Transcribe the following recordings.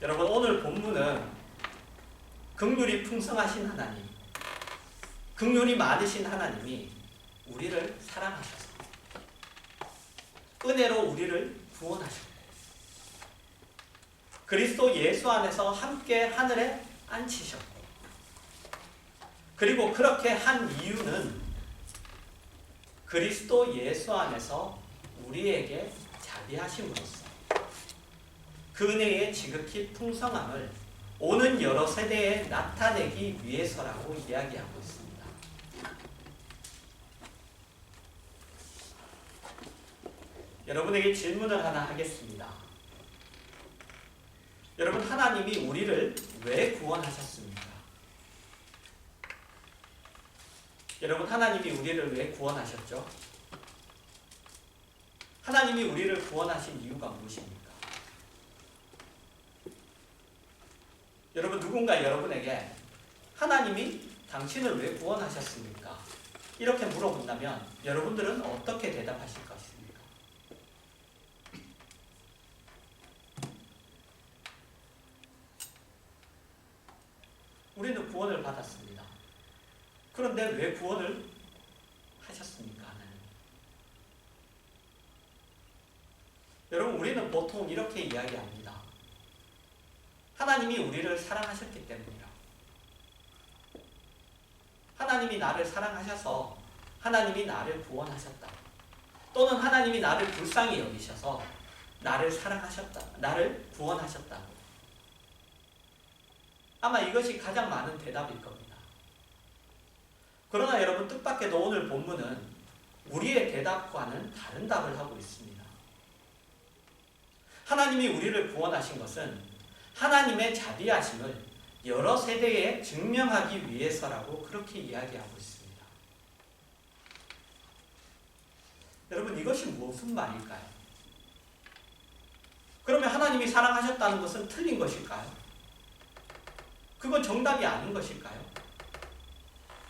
여러분 오늘 본문은 긍휼이 풍성하신 하나님, 긍휼이 많으신 하나님이 우리를 사랑하셔서 은혜로 우리를 구원하셨고 그리스도 예수 안에서 함께 하늘에 앉히셨고 그리고 그렇게 한 이유는 그리스도 예수 안에서 우리에게 자비하심으로써 그 은혜의 지극히 풍성함을 오는 여러 세대에 나타내기 위해서라고 이야기하고 있습니다. 여러분에게 질문을 하나 하겠습니다. 여러분, 하나님이 우리를 왜 구원하셨습니까? 여러분, 하나님이 우리를 왜 구원하셨죠? 하나님이 우리를 구원하신 이유가 무엇입니까? 여러분, 누군가 여러분에게 하나님이 당신을 왜 구원하셨습니까? 이렇게 물어본다면 여러분들은 어떻게 대답하실 것입니까? 우리는 구원을 받았습니다. 그런데 왜 구원을 하셨습니까? 하나님? 여러분, 우리는 보통 이렇게 이야기합니다. 하나님이 우리를 사랑하셨기 때문이라. 하나님이 나를 사랑하셔서 하나님이 나를 구원하셨다. 또는 하나님이 나를 불쌍히 여기셔서 나를 사랑하셨다. 나를 구원하셨다. 아마 이것이 가장 많은 대답일 겁니다. 그러나 여러분, 뜻밖에도 오늘 본문은 우리의 대답과는 다른 답을 하고 있습니다. 하나님이 우리를 구원하신 것은 하나님의 자비하심을 여러 세대에 증명하기 위해서라고 그렇게 이야기하고 있습니다. 여러분, 이것이 무슨 말일까요? 그러면 하나님이 사랑하셨다는 것은 틀린 것일까요? 그건 정답이 아닌 것일까요?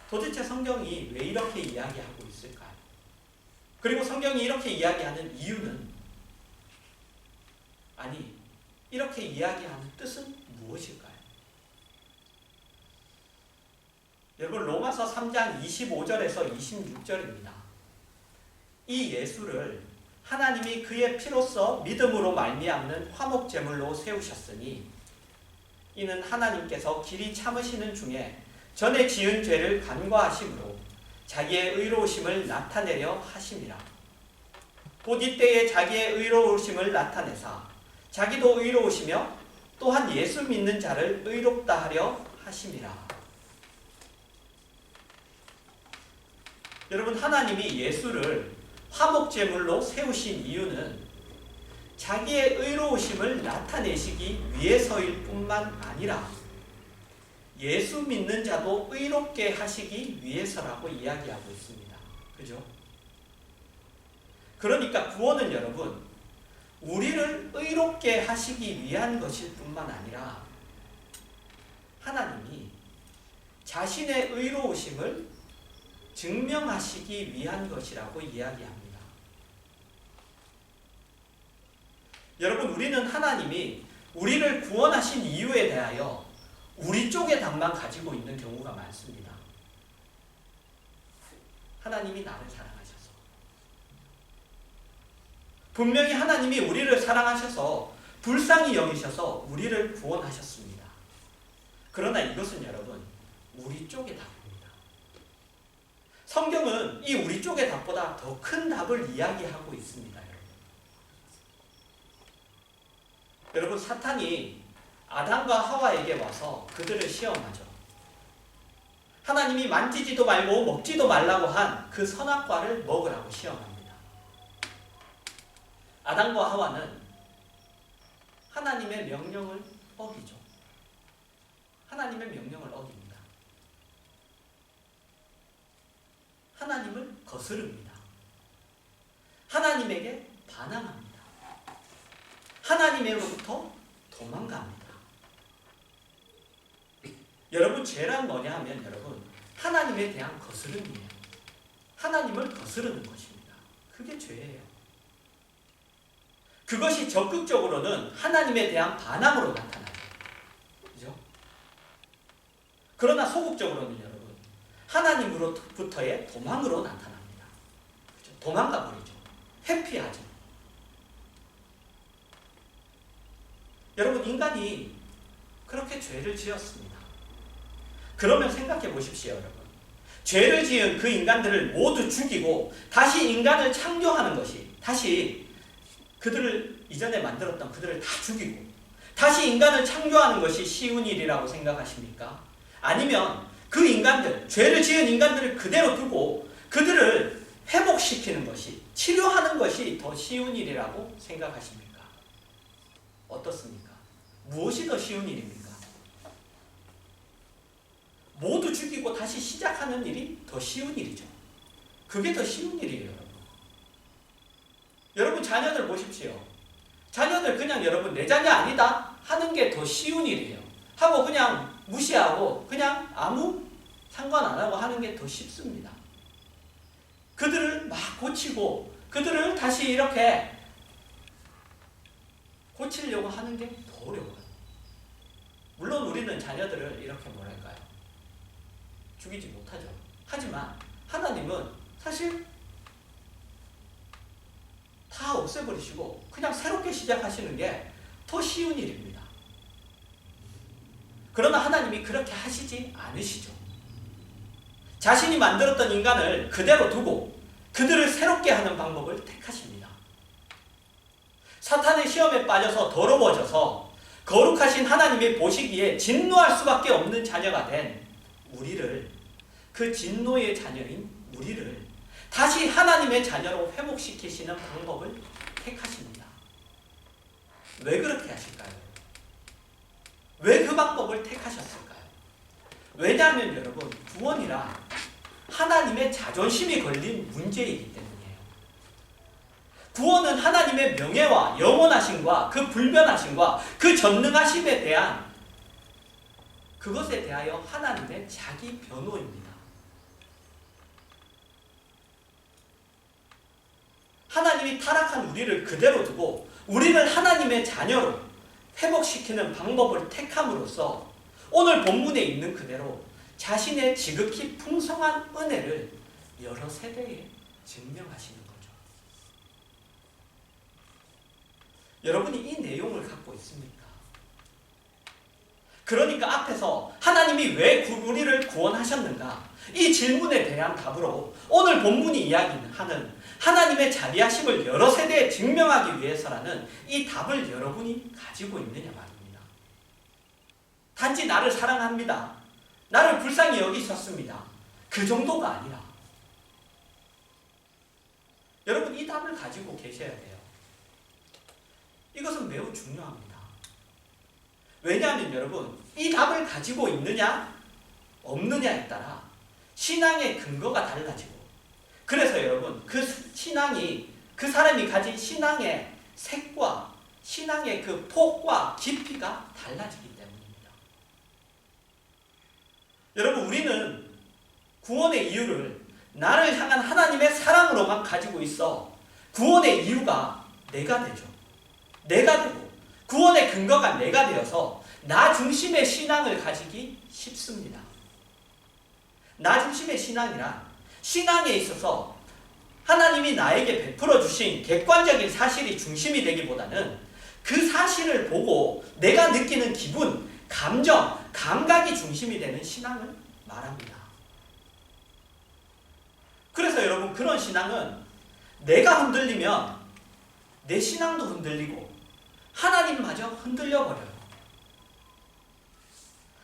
도대체 성경이 왜 이렇게 이야기하고 있을까요? 그리고 성경이 이렇게 이야기하는 이유는, 아니, 이렇게 이야기하는 뜻은 무엇일까요? 여러분, 로마서 3장 25절에서 26절입니다. 이 예수를 하나님이 그의 피로써 믿음으로 말미암는 화목제물로 세우셨으니 이는 하나님께서 길이 참으시는 중에 전에 지은 죄를 간과하심으로 자기의 의로우심을 나타내려 하심이라. 곧 이때에 자기의 의로우심을 나타내사 자기도 의로우시며 또한 예수 믿는 자를 의롭다 하려 하심이라. 여러분, 하나님이 예수를 화목제물로 세우신 이유는 자기의 의로우심을 나타내시기 위해서일 뿐만 아니라 예수 믿는 자도 의롭게 하시기 위해서라고 이야기하고 있습니다. 그죠? 그러니까 구원은 여러분, 우리를 의롭게 하시기 위한 것일 뿐만 아니라 하나님이 자신의 의로우심을 증명하시기 위한 것이라고 이야기합니다. 여러분, 우리는 하나님이 우리를 구원하신 이유에 대하여 우리 쪽의 답만 가지고 있는 경우가 많습니다. 하나님이 나를 사랑하셔서, 분명히 하나님이 우리를 사랑하셔서 불쌍히 여기셔서 우리를 구원하셨습니다. 그러나 이것은 여러분, 우리 쪽의 답입니다. 성경은 이 우리 쪽의 답보다 더 큰 답을 이야기하고 있습니다. 여러분, 사탄이 아담과 하와에게 와서 그들을 시험하죠. 하나님이 만지지도 말고 먹지도 말라고 한 그 선악과를 먹으라고 시험합니다. 아담과 하와는 하나님의 명령을 어기죠. 하나님의 명령을 어깁니다. 하나님을 거스릅니다. 하나님에게 반항합니다. 하나님으로부터 도망갑니다. 여러분, 죄란 뭐냐 하면 여러분, 하나님에 대한 거스름이에요. 하나님을 거스르는 것입니다. 그게 죄예요. 그것이 적극적으로는 하나님에 대한 반항으로 나타나요. 그러나 소극적으로는 여러분 하나님으로부터의 도망으로 나타납니다. 그렇죠? 도망가 버리죠. 회피하죠. 여러분 인간이 그렇게 죄를 지었습니다. 그러면 생각해 보십시오, 여러분. 죄를 지은 그 인간들을 모두 죽이고 다시 인간을 창조하는 것이, 다시 그들을 이전에 만들었던 그들을 다 죽이고 다시 인간을 창조하는 것이 쉬운 일이라고 생각하십니까? 아니면 그 인간들, 죄를 지은 인간들을 그대로 두고 그들을 회복시키는 것이, 치료하는 것이 더 쉬운 일이라고 생각하십니까? 어떻습니까? 무엇이 더 쉬운 일입니까? 모두 죽이고 다시 시작하는 일이 더 쉬운 일이죠. 그게 더 쉬운 일이에요, 여러분. 여러분 자녀들 보십시오. 자녀들 그냥 여러분 내 자녀 아니다 하는 게 더 쉬운 일이에요. 하고 그냥 무시하고 그냥 아무 상관 안 하고 하는 게 더 쉽습니다. 그들을 막 고치고 그들을 다시 이렇게 고치려고 하는 게 더 어려워요. 물론 우리는 자녀들을 이렇게 뭐랄까요? 죽이지 못하죠. 하지만 하나님은 사실 다 없애버리시고 그냥 새롭게 시작하시는 게 더 쉬운 일입니다. 그러나 하나님이 그렇게 하시지 않으시죠. 자신이 만들었던 인간을 그대로 두고 그들을 새롭게 하는 방법을 택하십니다. 사탄의 시험에 빠져서 더러워져서 거룩하신 하나님이 보시기에 진노할 수밖에 없는 자녀가 된 우리를, 그 진노의 자녀인 우리를 다시 하나님의 자녀로 회복시키시는 방법을 택하십니다. 왜 그렇게 하실까요? 왜 그 방법을 택하셨을까요? 왜냐하면 여러분 구원이라 하나님의 자존심이 걸린 문제이기 때문이에요. 구원은 하나님의 명예와 영원하심과 그 불변하심과 그 전능하심에 대한 그것에 대하여 하나님의 자기 변호입니다. 하나님이 타락한 우리를 그대로 두고 우리를 하나님의 자녀로 회복시키는 방법을 택함으로써 오늘 본문에 있는 그대로 자신의 지극히 풍성한 은혜를 여러 세대에 증명하시는 거죠. 여러분이 이 내용을 갖고 있습니까? 그러니까 앞에서 하나님이 왜 우리를 구원하셨는가? 이 질문에 대한 답으로 오늘 본문이 이야기하는 하나님의 자비하심을 여러 세대에 증명하기 위해서라는 이 답을 여러분이 가지고 있느냐 말입니다. 단지 나를 사랑합니다. 나를 불쌍히 여기셨습니다. 그 정도가 아니라 여러분 이 답을 가지고 계셔야 돼요. 이것은 매우 중요합니다. 왜냐하면 여러분 이 답을 가지고 있느냐 없느냐에 따라 신앙의 근거가 달라지고, 그래서 여러분 그 신앙이, 그 사람이 가진 신앙의 색과 신앙의 그 폭과 깊이가 달라지기 때문입니다. 여러분 우리는 구원의 이유를 나를 향한 하나님의 사랑으로만 가지고 있어 구원의 이유가 내가 되죠. 내가 되고 구원의 근거가 내가 되어서 나 중심의 신앙을 가지기 쉽습니다. 나 중심의 신앙이란 신앙에 있어서 하나님이 나에게 베풀어 주신 객관적인 사실이 중심이 되기보다는 그 사실을 보고 내가 느끼는 기분, 감정, 감각이 중심이 되는 신앙을 말합니다. 그래서 여러분 그런 신앙은 내가 흔들리면 내 신앙도 흔들리고 하나님마저 흔들려 버려요.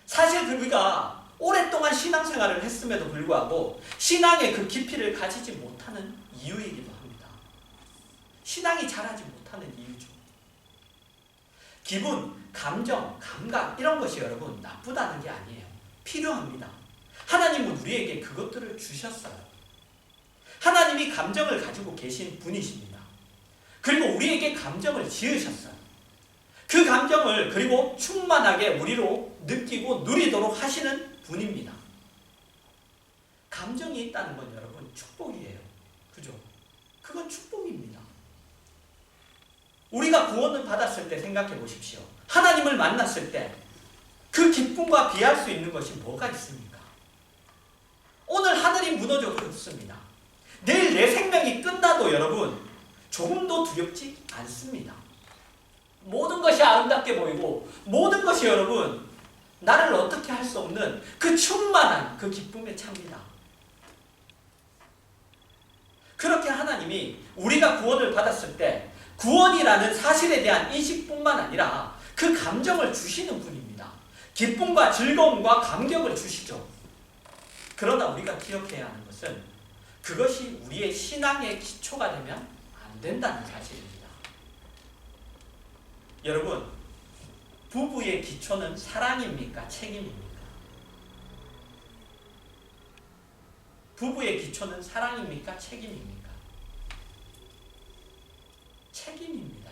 사실 우리가 오랫동안 신앙생활을 했음에도 불구하고 신앙의 그 깊이를 가지지 못하는 이유이기도 합니다. 신앙이 자라지 못하는 이유죠. 기분, 감정, 감각 이런 것이 여러분 나쁘다는 게 아니에요. 필요합니다. 하나님은 우리에게 그것들을 주셨어요. 하나님이 감정을 가지고 계신 분이십니다. 그리고 우리에게 감정을 지으셨어요. 그 감정을 그리고 충만하게 우리로 느끼고 누리도록 하시는 분입니다. 감정이 있다는 건 여러분 축복이에요. 그죠? 그건 축복입니다. 우리가 구원을 받았을 때 생각해 보십시오. 하나님을 만났을 때 그 기쁨 기쁨과 비할 수 있는 것이 뭐가 있습니까? 오늘 하늘이 무너져도 좋습니다. 내일 내 생명이 끝나도 여러분 조금도 두렵지 않습니다. 모든 것이 아름답게 보이고 모든 것이 여러분 나를 어떻게 할 수 없는 그 충만한 그 기쁨에 찹니다. 그렇게 하나님이 우리가 구원을 받았을 때 구원이라는 사실에 대한 인식뿐만 아니라 그 감정을 주시는 분입니다. 기쁨과 즐거움과 감격을 주시죠. 그러나 우리가 기억해야 하는 것은 그것이 우리의 신앙의 기초가 되면 안 된다는 사실입니다. 여러분, 부부의 기초는 사랑입니까? 책임입니까? 부부의 기초는 사랑입니까? 책임입니까? 책임입니다.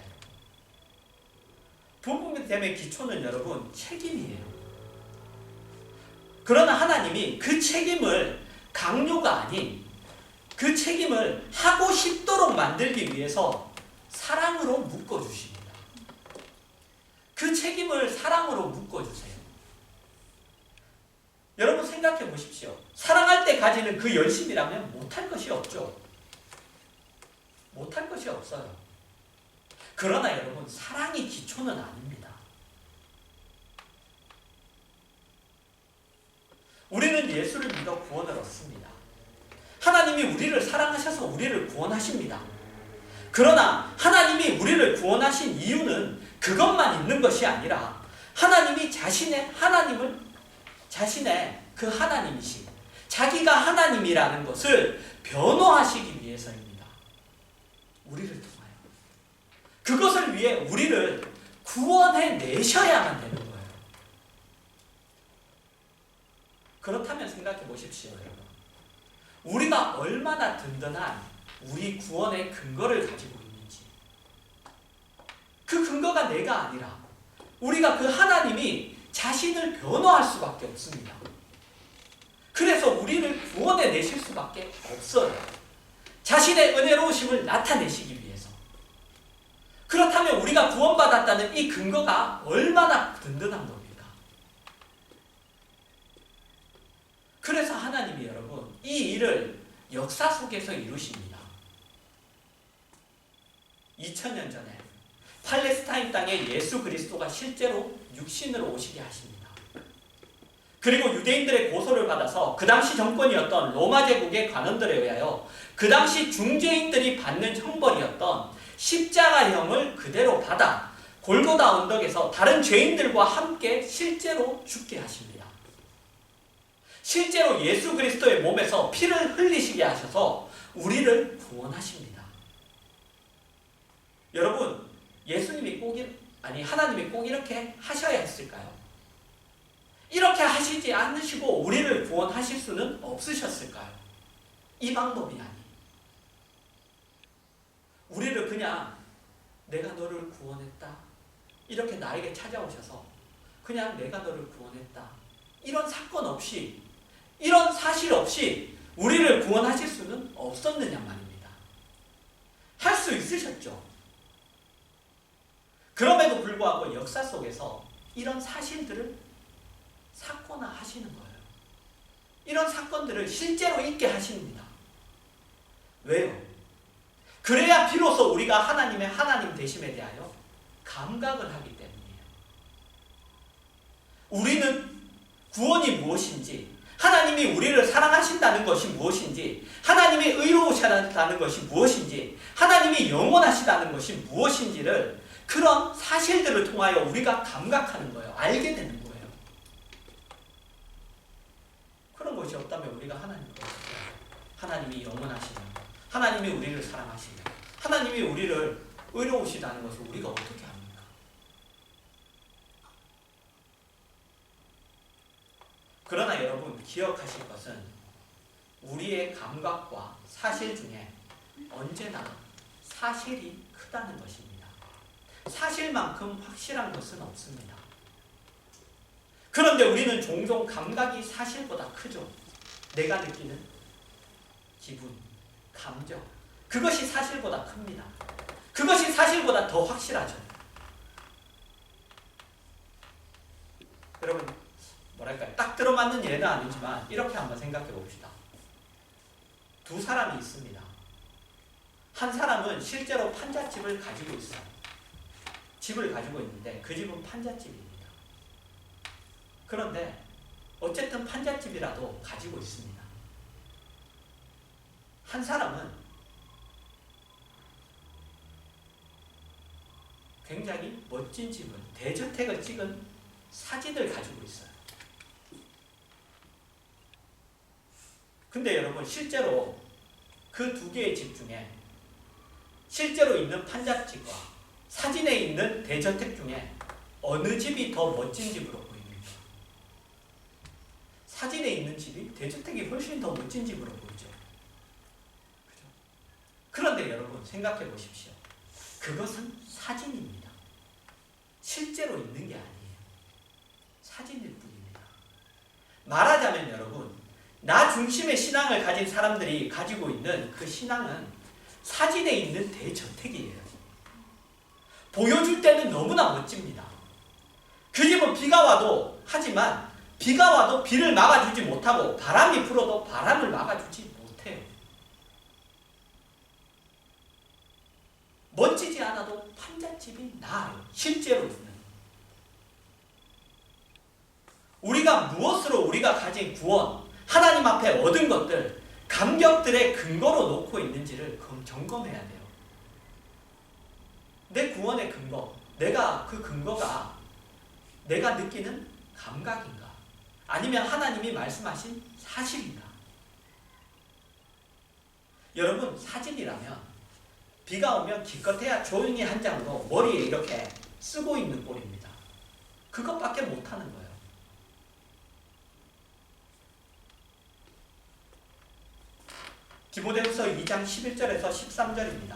부부됨의 기초는 여러분 책임이에요. 그러나 하나님이 그 책임을 강요가 아닌 그 책임을 하고 싶도록 만들기 위해서 사랑으로 묶어주십니다. 그 책임을 사랑으로 묶어주세요. 여러분 생각해 보십시오. 사랑할 때 가지는 그 열심이라면 못할 것이 없죠. 못할 것이 없어요. 그러나 여러분 사랑이 기초는 아닙니다. 우리는 예수를 믿어 구원을 얻습니다. 하나님이 우리를 사랑하셔서 우리를 구원하십니다. 그러나 하나님이 우리를 구원하신 이유는 그것만 있는 것이 아니라 하나님이 자신의 그 하나님이신 자기가 하나님이라는 것을 변호하시기 위해서입니다. 우리를 통하여. 그것을 위해 우리를 구원해 내셔야만 되는 거예요. 그렇다면 생각해 보십시오, 여러분. 우리가 얼마나 든든한 우리 구원의 근거를 가지고 있는지. 그 근거가 내가 아니라 우리가 그 하나님이 자신을 변호할 수밖에 없습니다. 그래서 우리를 구원해 내실 수밖에 없어요. 자신의 은혜로우심을 나타내시기 위해서. 그렇다면 우리가 구원받았다는 이 근거가 얼마나 든든한 겁니까? 그래서 하나님이 여러분 이 일을 역사 속에서 이루십니다. 2000년 전에 팔레스타인 땅에 예수 그리스도가 실제로 육신으로 오시게 하십니다. 그리고 유대인들의 고소를 받아서 그 당시 정권이었던 로마 제국의 관원들에 의하여 그 당시 중죄인들이 받는 형벌이었던 십자가형을 그대로 받아 골고다 언덕에서 다른 죄인들과 함께 실제로 죽게 하십니다. 실제로 예수 그리스도의 몸에서 피를 흘리시게 하셔서 우리를 구원하십니다. 여러분, 하나님이 꼭 이렇게 하셔야 했을까요? 이렇게 하시지 않으시고 우리를 구원하실 수는 없으셨을까요? 이 방법이 아니. 우리를 그냥 내가 너를 구원했다. 이렇게 나에게 찾아오셔서 그냥 내가 너를 구원했다. 이런 사건 없이, 이런 사실 없이 우리를 구원하실 수는 없었느냐 말입니다. 할 수 있으셨죠. 그럼에도 불구하고 역사 속에서 이런 사실들을 사건화하시는 거예요. 이런 사건들을 실제로 있게 하십니다. 왜요? 그래야 비로소 우리가 하나님의 하나님 되심에 대하여 감각을 하기 때문이에요. 우리는 구원이 무엇인지, 하나님이 우리를 사랑하신다는 것이 무엇인지, 하나님이 의로우시다는 것이 무엇인지, 하나님이 영원하시다는 것이 무엇인지를 그런 사실들을 통하여 우리가 감각하는 거예요. 알게 되는 거예요. 그런 것이 없다면 우리가 하나님을 어떻게 해요? 하나님이 영원하시며, 하나님이 우리를 사랑하시며, 하나님이 우리를 의로우시다는 것을 우리가 어떻게 합니까? 그러나 여러분 기억하실 것은 우리의 감각과 사실 중에 언제나 사실이 크다는 것입니다. 사실만큼 확실한 것은 없습니다. 그런데 우리는 종종 감각이 사실보다 크죠. 내가 느끼는 기분, 감정, 그것이 사실보다 큽니다. 그것이 사실보다 더 확실하죠. 여러분, 딱 들어맞는 예는 아니지만 이렇게 한번 생각해 봅시다. 두 사람이 있습니다. 한 사람은 실제로 판잣집을 가지고 있어요. 집을 가지고 있는데 그 집은 판잣집입니다. 그런데 어쨌든 판잣집이라도 가지고 있습니다. 한 사람은 굉장히 멋진 집을, 대저택을 찍은 사진을 가지고 있어요. 근데 여러분, 실제로 그 두 개의 집 중에 실제로 있는 판잣집과 사진에 있는 대저택 중에 어느 집이 더 멋진 집으로 보입니까? 사진에 있는 집이, 대저택이 훨씬 더 멋진 집으로 보이죠. 그죠? 그런데 여러분, 생각해 보십시오. 그것은 사진입니다. 실제로 있는 게 아니에요. 사진일 뿐입니다. 말하자면 여러분, 나 중심의 신앙을 가진 사람들이 가지고 있는 그 신앙은 사진에 있는 대저택이에요. 보여줄 때는 너무나 멋집니다. 그 집은 비가 와도, 하지만 비가 와도 비를 막아주지 못하고 바람이 불어도 바람을 막아주지 못해요. 멋지지 않아도 판잣집이 나아요. 실제로 있는. 우리가 무엇으로 우리가 가진 구원, 하나님 앞에 얻은 것들, 감격들의 근거로 놓고 있는지를 점검해야 돼요. 내 구원의 근거, 내가 그 근거가 내가 느끼는 감각인가? 아니면 하나님이 말씀하신 사실인가? 여러분, 사진이라면 비가 오면 기껏해야 조용히 한 장으로 머리에 이렇게 쓰고 있는 꼴입니다. 그것밖에 못하는 거예요. 디모데후서 2장 11절에서 13절입니다.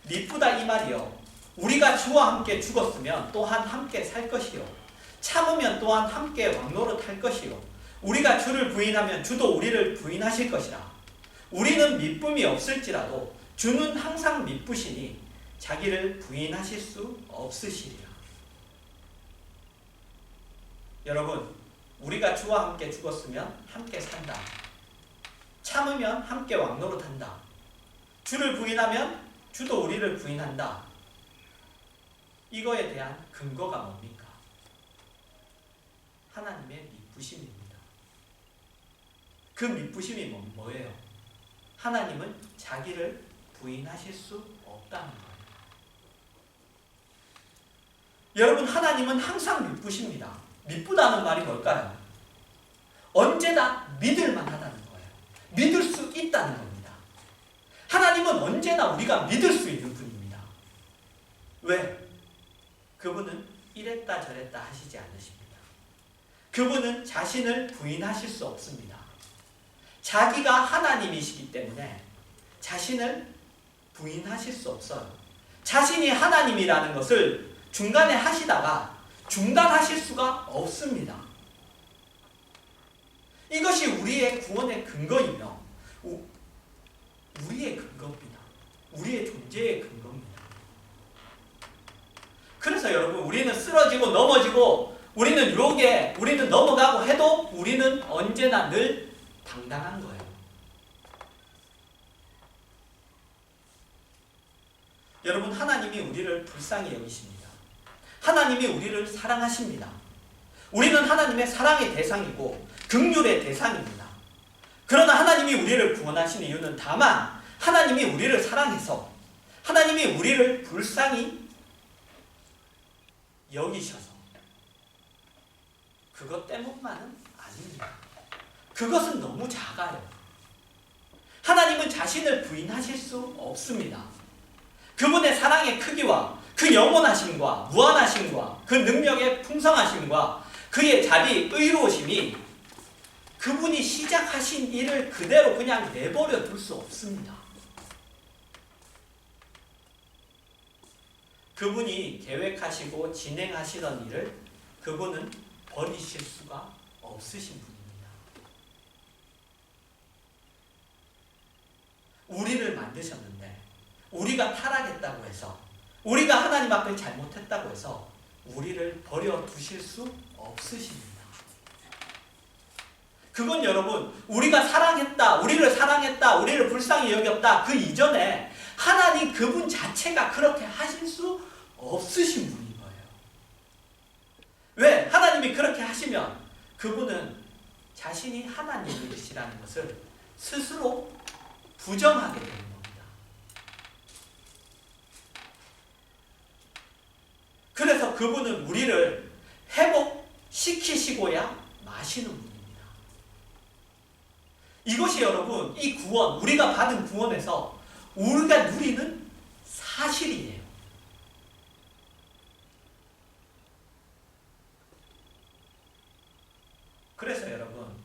미쁘다 이 말이요, 우리가 주와 함께 죽었으면 또한 함께 살 것이요, 참으면 또한 함께 왕노릇할 것이요, 우리가 주를 부인하면 주도 우리를 부인하실 것이라. 우리는 미쁨이 없을지라도 주는 항상 미쁘시니 자기를 부인하실 수 없으시리라. 여러분, 우리가 주와 함께 죽었으면 함께 산다. 참으면 함께 왕노릇한다. 주를 부인하면 주도 우리를 부인한다. 이거에 대한 근거가 뭡니까? 하나님의 미쁘심입니다. 그 미쁘심이 뭐예요? 하나님은 자기를 부인하실 수 없다는 거예요. 여러분, 하나님은 항상 미쁘십니다. 미쁘다는 말이 뭘까요? 언제나 믿을만 하다는 거예요. 믿을 수 있다는 겁니다. 하나님은 언제나 우리가 믿을 수 있는 분입니다. 왜? 그분은 이랬다 저랬다 하시지 않으십니다. 그분은 자신을 부인하실 수 없습니다. 자기가 하나님이시기 때문에 자신을 부인하실 수 없어요. 자신이 하나님이라는 것을 중간에 하시다가 중단하실 수가 없습니다. 이것이 우리의 구원의 근거이며 우리의 근거입니다. 우리의 존재의 근거입니다. 그래서 여러분, 우리는 쓰러지고 넘어지고 우리는 유혹에 우리는 넘어가고 해도 우리는 언제나 늘 당당한 거예요. 여러분, 하나님이 우리를 불쌍히 여기십니다. 하나님이 우리를 사랑하십니다. 우리는 하나님의 사랑의 대상이고 긍휼의 대상입니다. 그러나 하나님이 우리를 구원하신 이유는 다만 하나님이 우리를 사랑해서 하나님이 우리를 불쌍히 여기셔서 그것 때문만은 아닙니다. 그것은 너무 작아요. 하나님은 자신을 부인하실 수 없습니다. 그분의 사랑의 크기와 그 영원하심과 무한하심과 그 능력의 풍성하심과 그의 자비, 의로우심이 그분이 시작하신 일을 그대로 그냥 내버려 둘 수 없습니다. 그분이 계획하시고 진행하시던 일을 그분은 버리실 수가 없으신 분입니다. 우리를 만드셨는데 우리가 타락했다고 해서 우리가 하나님 앞에 잘못했다고 해서 우리를 버려두실 수 없으십니다. 그건 여러분 우리가 사랑했다, 우리를 사랑했다, 우리를 불쌍히 여겼다 그 이전에 하나님 그분 자체가 그렇게 하실 수 없으신 분인 거예요. 왜? 하나님이 그렇게 하시면 그분은 자신이 하나님이시라는 것을 스스로 부정하게 되는 겁니다. 그래서 그분은 우리를 회복시키시고야 마시는 분입니다. 이것이 여러분 이 구원, 우리가 받은 구원에서 우리가 누리는 사실이에요. 그래서 여러분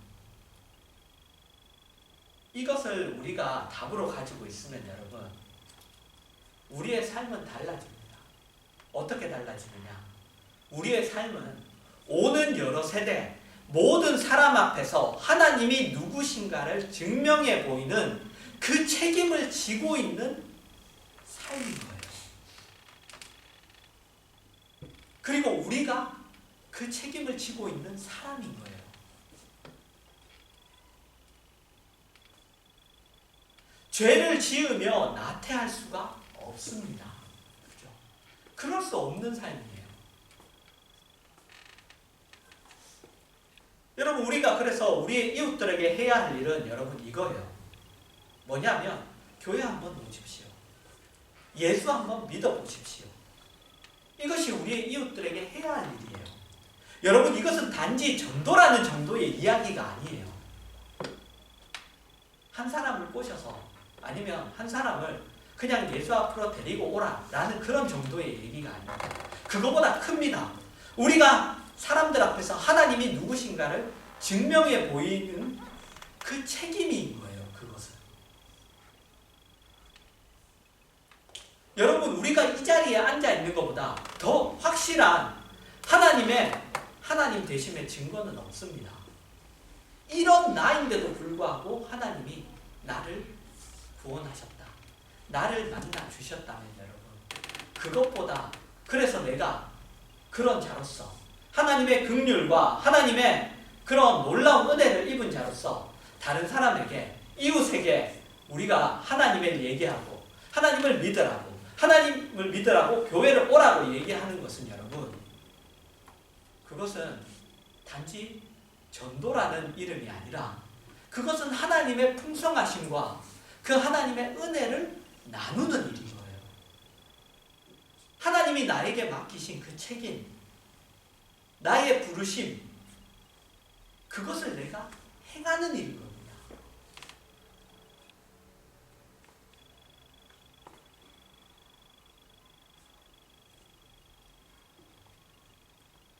이것을 우리가 답으로 가지고 있으면 여러분 우리의 삶은 달라집니다. 어떻게 달라지느냐? 우리의 삶은 오는 여러 세대 모든 사람 앞에서 하나님이 누구신가를 증명해 보이는 그 책임을 지고 있는 삶인 거예요. 그리고 우리가 그 책임을 지고 있는 사람인 거예요. 죄를 지으며 나태할 수가 없습니다. 그죠? 그럴 수 없는 삶이에요. 여러분 우리가 그래서 우리의 이웃들에게 해야 할 일은 여러분 이거예요. 뭐냐면 교회 한번 오십시오. 예수 한번 믿어보십시오. 이것이 우리의 이웃들에게 해야 할 일이에요. 여러분 이것은 단지 전도라는 정도의 이야기가 아니에요. 한 사람을 꼬셔서 아니면 한 사람을 그냥 예수 앞으로 데리고 오라 라는 그런 정도의 얘기가 아닙니다. 그거보다 큽니다. 우리가 사람들 앞에서 하나님이 누구신가를 증명해 보이는 그 책임인 거예요. 그것은. 여러분 우리가 이 자리에 앉아 있는 것보다 더 확실한 하나님 되심의 증거는 없습니다. 이런 나인데도 불구하고 하나님이 나를 구원하셨다. 나를 만나 주셨다면 여러분 그것보다 그래서 내가 그런 자로서 하나님의 긍휼과 하나님의 그런 놀라운 은혜를 입은 자로서 다른 사람에게 이웃에게 우리가 하나님을 얘기하고 하나님을 믿으라고 교회를 오라고 얘기하는 것은 여러분 그것은 단지 전도라는 이름이 아니라 그것은 하나님의 풍성하심과 그 하나님의 은혜를 나누는 일인 거예요. 하나님이 나에게 맡기신 그 책임, 나의 부르심, 그것을 내가 행하는 일인 겁니다.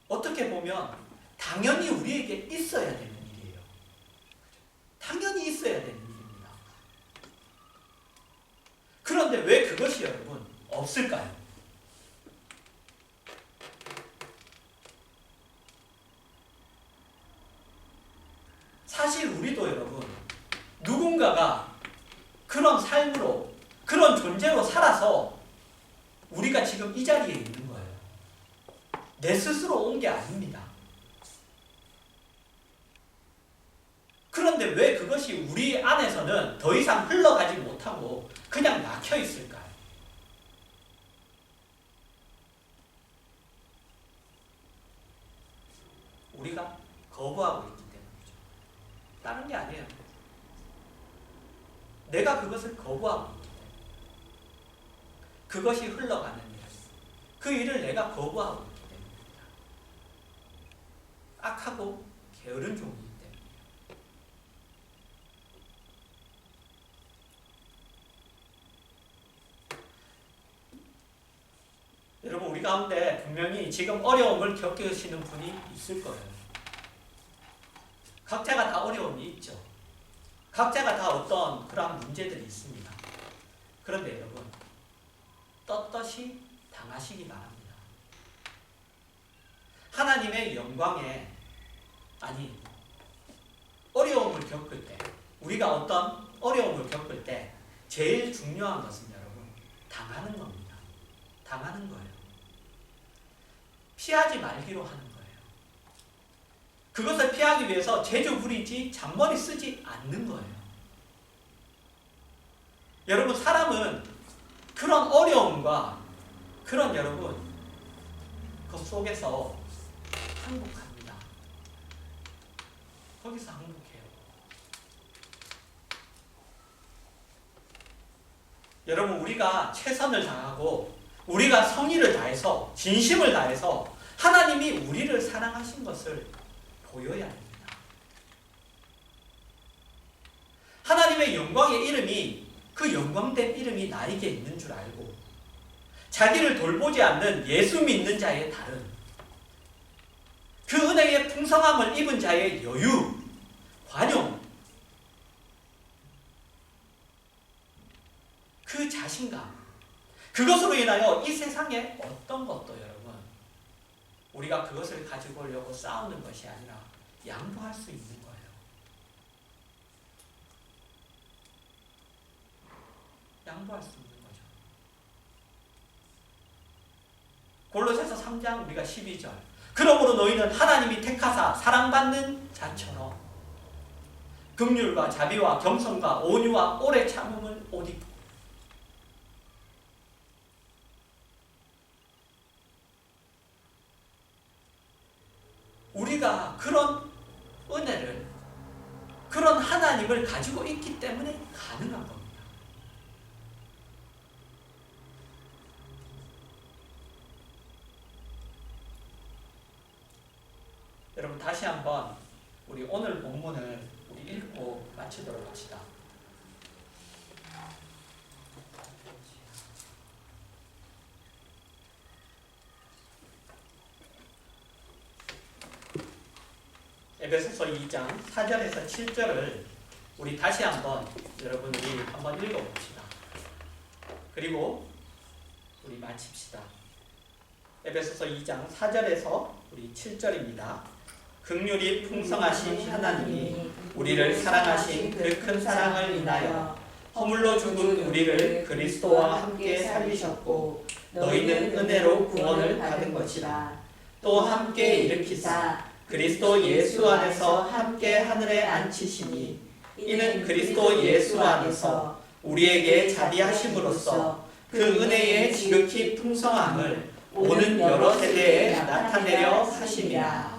어떻게 보면 당연히 우리에게 있어야 되는 일이에요. 당연히 있어야 되는 일입니다. 그런데 왜 그것이 여러분 없을까요? 사실 우리도 여러분 누군가가 그런 삶으로 그런 존재로 살아서 우리가 지금 이 자리에 있는 거예요. 내 스스로 온 게 아닙니다. 그런데 왜 그것이 우리 안에서는 더 이상 흘러가지 못하고 그냥 막혀 있을까요? 우리가 거부하고 있기 때문이죠. 다른 게 아니에요. 내가 그것을 거부하고 있기 때문에 그것이 흘러가는 일, 그 일을 내가 거부하고 있기 때문입니다. 악하고 게으른 종이기 때문이에요. 여러분 우리 가운데 분명히 지금 어려움을 겪으시는 분이 있을 거예요. 각자가 다 어려움이 있죠. 각자가 다 어떤 그러한 문제들이 있습니다. 그런데 여러분 떳떳이 당하시기 바랍니다. 하나님의 영광에 어려움을 겪을 때 우리가 어떤 어려움을 겪을 때 제일 중요한 것은 여러분 당하는 겁니다. 당하는 거예요. 피하지 말기로 하는 거예요. 그것을 피하기 위해서 재주 부리지 잔머리 쓰지 않는 거예요. 여러분, 사람은 그런 어려움과 그런 여러분 그 속에서 행복합니다. 거기서 행복해요. 여러분, 우리가 최선을 다하고 우리가 성의를 다해서 진심을 다해서 하나님이 우리를 사랑하신 것을 보여야 합니다. 하나님의 영광의 이름이 그 영광된 이름이 나에게 있는 줄 알고 자기를 돌보지 않는 예수 믿는 자의 다른 그 은혜의 풍성함을 입은 자의 여유, 관용, 그 자신감, 그것으로 인하여 이 세상에 어떤 것도 여러분 우리가 그것을 가지고 오려고 싸우는 것이 아니라 양보할 수 있는 거예요. 양보할 수 있는 거죠. 골로새서 3장 우리가 12절 그러므로 너희는 하나님이 택하사 사랑받는 자처럼 긍휼과 자비와 겸손과 온유와 오래 참음을 옷 입고 우리가 그런 은혜를 그런 하나님을 가지고 있기 때문에 가능한 겁니다. 여러분, 다시 한번 우리 오늘 본문을 우리 읽고 마치도록 합시다. 에베소서 2장 4절에서 7절을 우리 다시 한번 여러분 우리 한번 읽어봅시다. 그리고 우리 마칩시다. 에베소서 2장 4절에서 우리 7절입니다. 긍휼이 풍성하신 하나님이 우리를 사랑하신 그 큰 사랑을 인하여 허물로 죽은 우리를 그리스도와 함께 살리셨고 너희는 은혜로 구원을 받은 것이라. 또 함께 일으키사 그리스도 예수 안에서 함께 하늘에 앉히시니 이는 그리스도 예수 안에서 우리에게 자비하심으로써 그 은혜의 지극히 풍성함을 오는 여러 세대에 나타내려 하심이라.